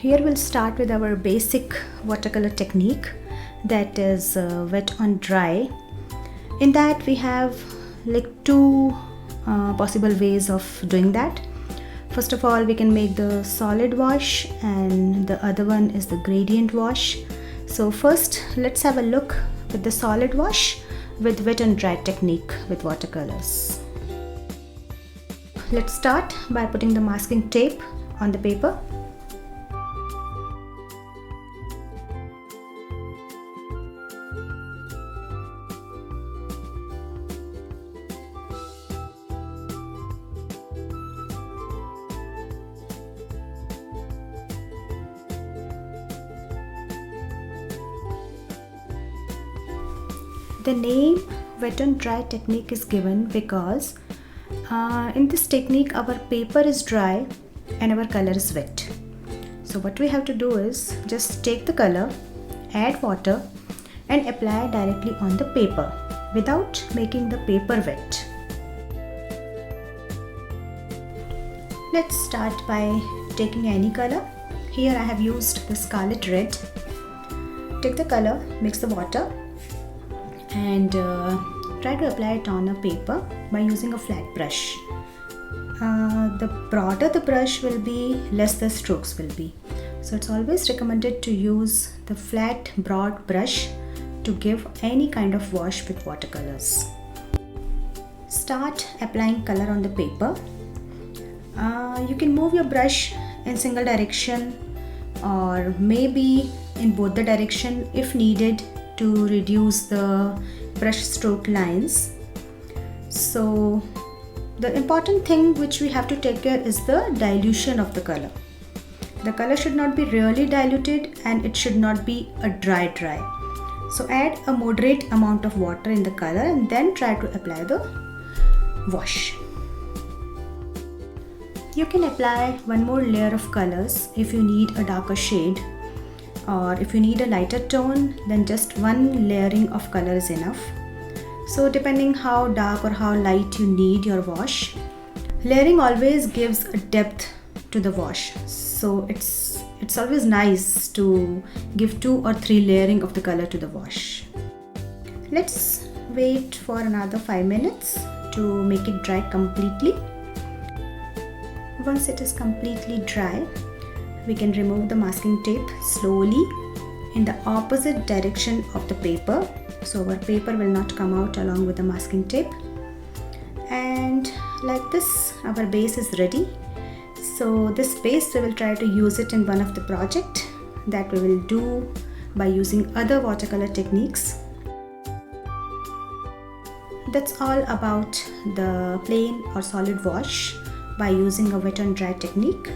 Here we'll start with our basic watercolor technique, that is wet on dry. In that we have like two possible ways of doing that. First of all, we can make the solid wash and the other one is the gradient wash. So first let's have a look with the solid wash with wet and dry technique with watercolors. Let's start by putting the masking tape on the paper. The name wet and dry technique is given because in this technique our paper is dry and our color is wet. So what we have to do is just take the color, add water and apply directly on the paper without making the paper wet. Let's start by taking any color. Here I have used the scarlet red. Take the color, mix the water and try to apply it on a paper by using a flat brush. The broader the brush will be, less the strokes will be. So it's always recommended to use the flat broad brush to give any kind of wash with watercolors. Start applying color on the paper. You can move your brush in single direction or maybe in both the direction if needed to reduce the brush stroke lines. So the important thing which we have to take care is the dilution of the color. The color should not be really diluted and it should not be a dry. So add a moderate amount of water in the color and then try to apply the wash. You can apply one more layer of colors if you need a darker shade, or if you need a lighter tone, then just one layering of color is enough. So depending how dark or how light you need your wash, layering always gives a depth to the wash. So it's always nice to give 2 or 3 layering of the color to the wash. Let's wait for another 5 minutes to make it dry completely. Once it is completely dry, we can remove the masking tape slowly in the opposite direction of the paper, so our paper will not come out along with the masking tape. And like this, our base is ready. So this base we will try to use it in one of the project that we will do by using other watercolor techniques. That's all about the plain or solid wash by using a wet and dry technique.